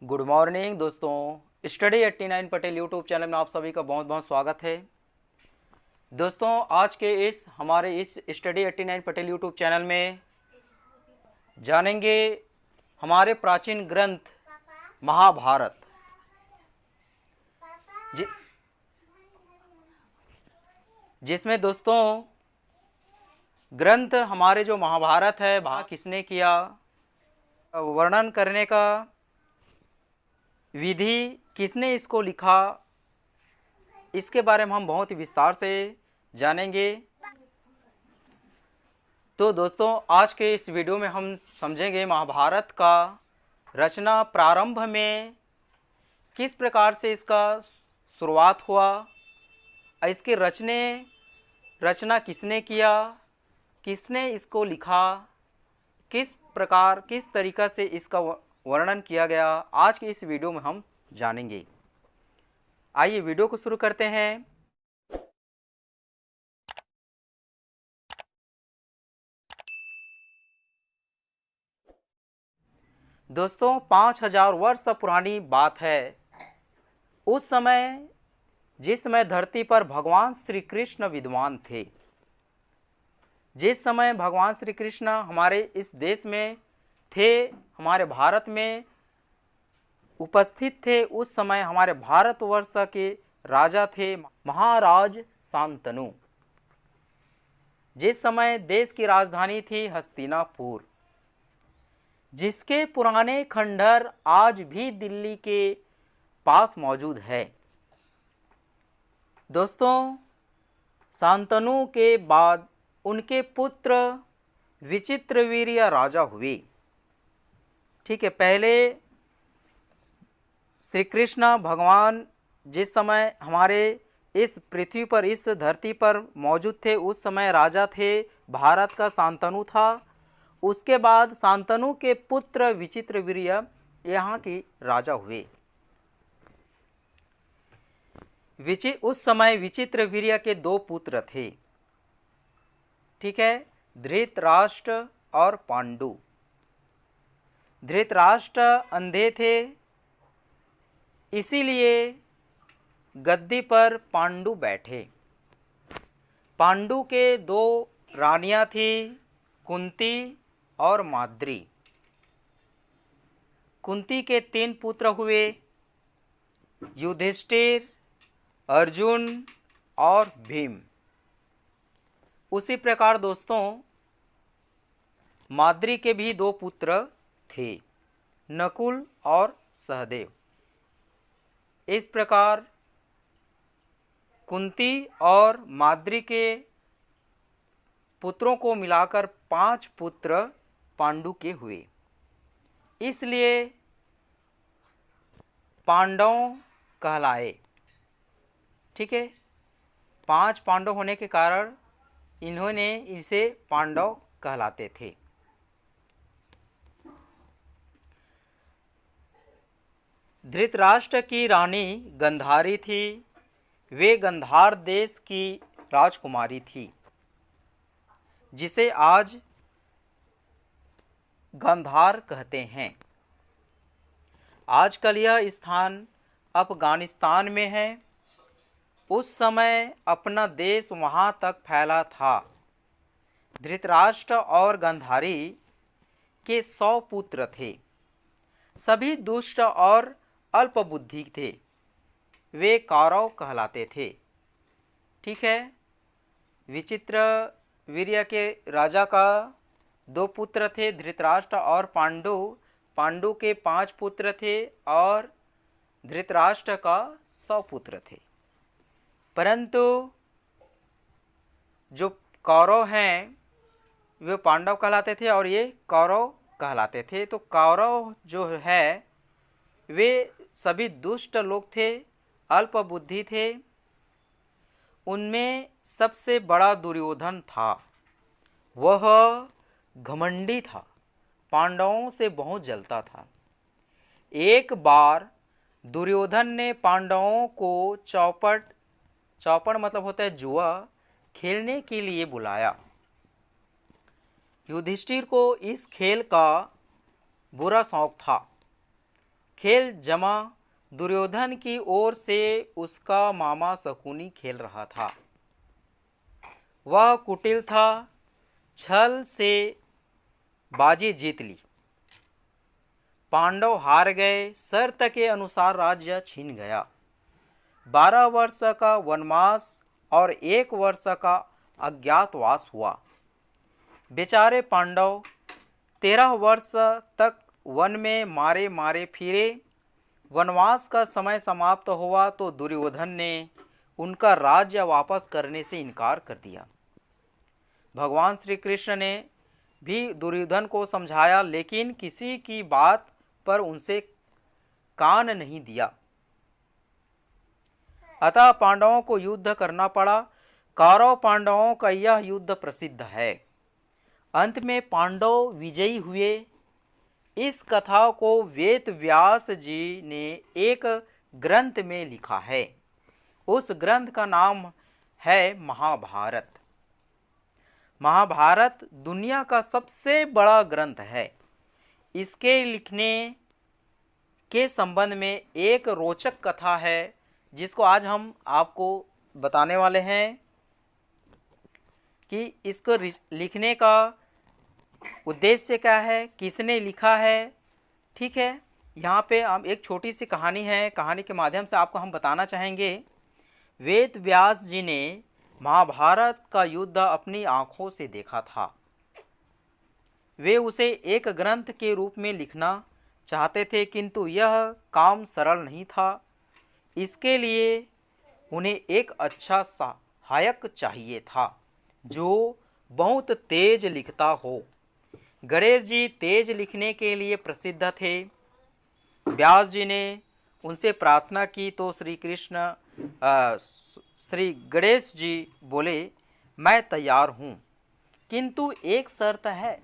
Good morning दोस्तों, study 89 Patel YouTube channel में आप सभी का बहुत बहुत स्वागत है। दोस्तों, आज के हमारे इस स्टडी 89 पटेल यूट्यूब चैनल में जानेंगे हमारे प्राचीन ग्रंथ महाभारत जि, जिसमें दोस्तों ग्रंथ हमारे जो महाभारत है वह किसने किया, वर्णन करने का विधि किसने इसको लिखा, इसके बारे में हम बहुत ही विस्तार से जानेंगे। तो दोस्तों, आज के इस वीडियो में हम समझेंगे महाभारत का रचना प्रारंभ में किस प्रकार से इसका शुरुआत हुआ, इसके रचना किसने किया, किसने इसको लिखा, किस तरीक़ा से इसका वर्णन किया गया, आज के इस वीडियो में हम जानेंगे। आइए वीडियो को शुरू करते हैं। दोस्तों, 5000 वर्ष पुरानी बात है। उस समय जिस समय धरती पर भगवान श्री कृष्ण विद्यमान थे, जिस समय भगवान श्री कृष्ण हमारे इस देश में थे, हमारे भारत में उपस्थित थे, उस समय हमारे भारतवर्ष के राजा थे महाराज शांतनु। जिस समय देश की राजधानी थी हस्तिनापुर, जिसके पुराने खंडहर आज भी दिल्ली के पास मौजूद है। दोस्तों, शांतनु के बाद उनके पुत्र विचित्रवीर्य राजा हुए। ठीक है, पहले श्री कृष्ण भगवान जिस समय हमारे इस पृथ्वी पर, इस धरती पर मौजूद थे, उस समय राजा थे, भारत का शांतनु था। उसके बाद शांतनु के पुत्र विचित्रवीर्य यहाँ के राजा हुए। उस समय विचित्रवीर्य के 2 पुत्र थे। ठीक है, धृतराष्ट्र और पांडु। धृतराष्ट्र अंधे थे, इसीलिए गद्दी पर पांडु बैठे। पांडु के 2 रानियां थी, कुंती और माद्री। कुंती के 3 पुत्र हुए, युधिष्ठिर, अर्जुन और भीम। उसी प्रकार दोस्तों माद्री के भी 2 पुत्र थे, नकुल और सहदेव। इस प्रकार कुंती और माद्री के पुत्रों को मिलाकर 5 पुत्र पांडु के हुए। इसलिए पांडव कहलाए। ठीक है, 5 पांडव होने के कारण इन्होंने इसे पांडव कहलाते थे। धृतराष्ट्र की रानी गंधारी थी। वे गंधार देश की राजकुमारी थी, जिसे आज गांधार कहते हैं। आजकल यह स्थान अफगानिस्तान में है। उस समय अपना देश वहाँ तक फैला था। धृतराष्ट्र और गंधारी के 100 पुत्र थे। सभी दुष्ट और अल्पबुद्धि थे। वे कौरव कहलाते थे। ठीक है, विचित्रवीर्य के राजा का 2 पुत्र थे, धृतराष्ट्र और पांडु। पांडु के 5 पुत्र थे और धृतराष्ट्र का 100 पुत्र थे। परंतु जो कौरव हैं वे पांडव कहलाते थे और ये कौरव कहलाते थे। तो कौरव जो है वे सभी दुष्ट लोग थे, अल्प बुद्धि थे। उनमें सबसे बड़ा दुर्योधन था। वह घमंडी था, पांडवों से बहुत जलता था। एक बार दुर्योधन ने पांडवों को चौपड़ मतलब होता है जुआ, खेलने के लिए बुलाया। युधिष्ठिर को इस खेल का बुरा शौक था, खेल जमा दुर्योधन की ओर से उसका मामा शकुनी खेल रहा था। वह कुटिल था, छल से बाजी जीत ली। पांडव हार गए, शर्त के अनुसार राज्य छीन गया। 12 वर्ष का वनवास और 1 वर्ष का अज्ञातवास हुआ। बेचारे पांडव 13 वर्ष तक वन में मारे मारे फिरे। वनवास का समय समाप्त हुआ तो दुर्योधन ने उनका राज्य वापस करने से इनकार कर दिया। भगवान श्री कृष्ण ने भी दुर्योधन को समझाया, लेकिन किसी की बात पर उनसे कान नहीं दिया। अतः पांडवों को युद्ध करना पड़ा। कौरव पांडवों का यह युद्ध प्रसिद्ध है। अंत में पांडव विजयी हुए। इस कथा को वेद व्यास जी ने एक ग्रंथ में लिखा है। उस ग्रंथ का नाम है महाभारत। महाभारत दुनिया का सबसे बड़ा ग्रंथ है। इसके लिखने के संबंध में एक रोचक कथा है जिसको आज हम आपको बताने वाले हैं कि इसको लिखने का उद्देश्य क्या है, किसने लिखा है। ठीक है, यहाँ पे हम एक छोटी सी कहानी है, कहानी के माध्यम से आपको हम बताना चाहेंगे। वेद व्यास जी ने महाभारत का युद्ध अपनी आंखों से देखा था। वे उसे एक ग्रंथ के रूप में लिखना चाहते थे, किंतु यह काम सरल नहीं था। इसके लिए उन्हें एक अच्छा सहायक चाहिए था जो बहुत तेज लिखता हो। गणेश जी तेज लिखने के लिए प्रसिद्ध थे। व्यास जी ने उनसे प्रार्थना की तो श्री गणेश जी बोले, मैं तैयार हूँ, किंतु एक शर्त है।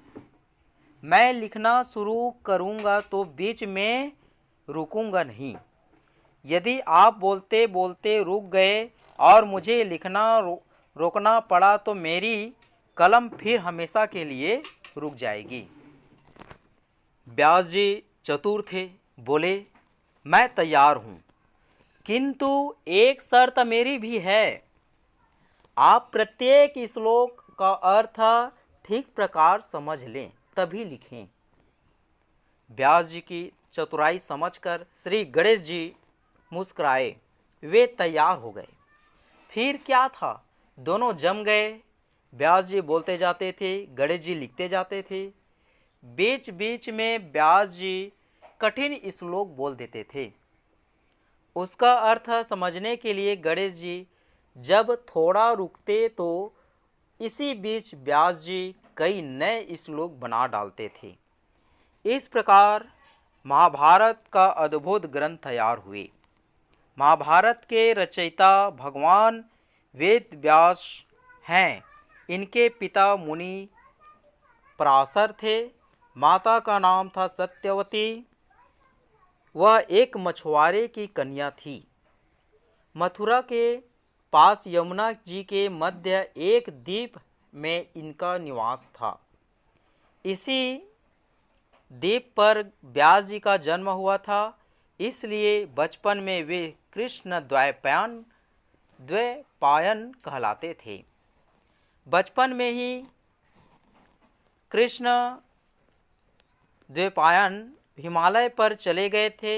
मैं लिखना शुरू करूँगा तो बीच में रुकूंगा नहीं। यदि आप बोलते बोलते रुक गए और मुझे लिखना रोकना पड़ा तो मेरी कलम फिर हमेशा के लिए रुक जाएगी। व्यास जी चतुर थे, बोले, मैं तैयार हूँ, किंतु एक शर्त मेरी भी है। आप प्रत्येक श्लोक का अर्थ ठीक प्रकार समझ लें, तभी लिखें। व्यास जी की चतुराई समझकर श्री गणेश जी मुस्कुराए। वे तैयार हो गए। फिर क्या था, दोनों जम गए। व्यास जी बोलते जाते थे, गणेश जी लिखते जाते थे। बीच बीच में व्यास जी कठिन श्लोक बोल देते थे। उसका अर्थ समझने के लिए गणेश जी जब थोड़ा रुकते तो इसी बीच व्यास जी कई नए श्लोक बना डालते थे। इस प्रकार महाभारत का अद्भुत ग्रंथ तैयार हुए। महाभारत के रचयिता भगवान वेद व्यास हैं। इनके पिता मुनि पराशर थे। माता का नाम था सत्यवती। वह एक मछुआरे की कन्या थी। मथुरा के पास यमुना जी के मध्य एक द्वीप में इनका निवास था। इसी द्वीप पर व्यास जी का जन्म हुआ था। इसलिए बचपन में वे कृष्ण द्वैपायन कहलाते थे। बचपन में ही कृष्ण द्वैपायन हिमालय पर चले गए थे।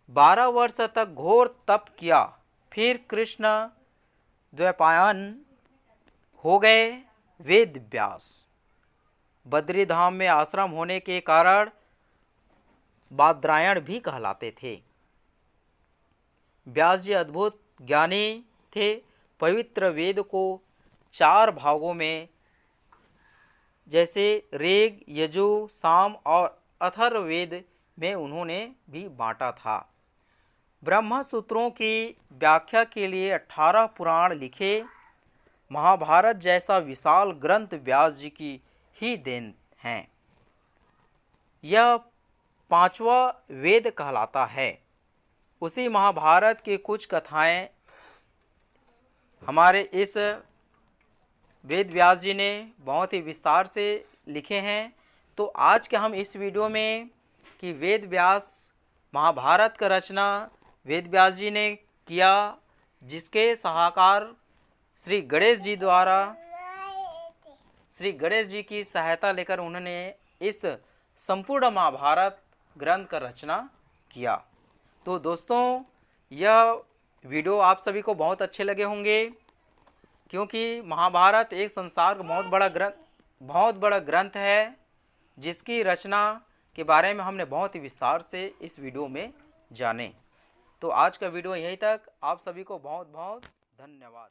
12 वर्ष तक घोर तप किया। फिर कृष्ण द्वैपायन हो गए वेद व्यास। बद्री धाम में आश्रम होने के कारण बादरायण भी कहलाते थे। व्यास जी अद्भुत ज्ञानी थे। पवित्र वेद को 4 भागों में, जैसे ऋग, यजु, साम और अथर्ववेद में उन्होंने भी बांटा था। ब्रह्म सूत्रों की व्याख्या के लिए 18 पुराण लिखे। महाभारत जैसा विशाल ग्रंथ व्यास जी की ही देन है। यह 5वां वेद कहलाता है। उसी महाभारत की कुछ कथाएं हमारे इस वेद व्यास जी ने बहुत ही विस्तार से लिखे हैं। तो आज के हम इस वीडियो में कि वेद व्यास महाभारत का रचना वेद व्यास जी ने किया, जिसके सलाहकार श्री गणेश जी द्वारा श्री गणेश जी की सहायता लेकर उन्होंने इस संपूर्ण महाभारत ग्रंथ का रचना किया। तो दोस्तों, यह वीडियो आप सभी को बहुत अच्छे लगे होंगे, क्योंकि महाभारत एक संसार का बहुत बड़ा ग्रंथ है, जिसकी रचना के बारे में हमने बहुत ही विस्तार से इस वीडियो में जाने। तो आज का वीडियो यहीं तक। आप सभी को बहुत बहुत धन्यवाद।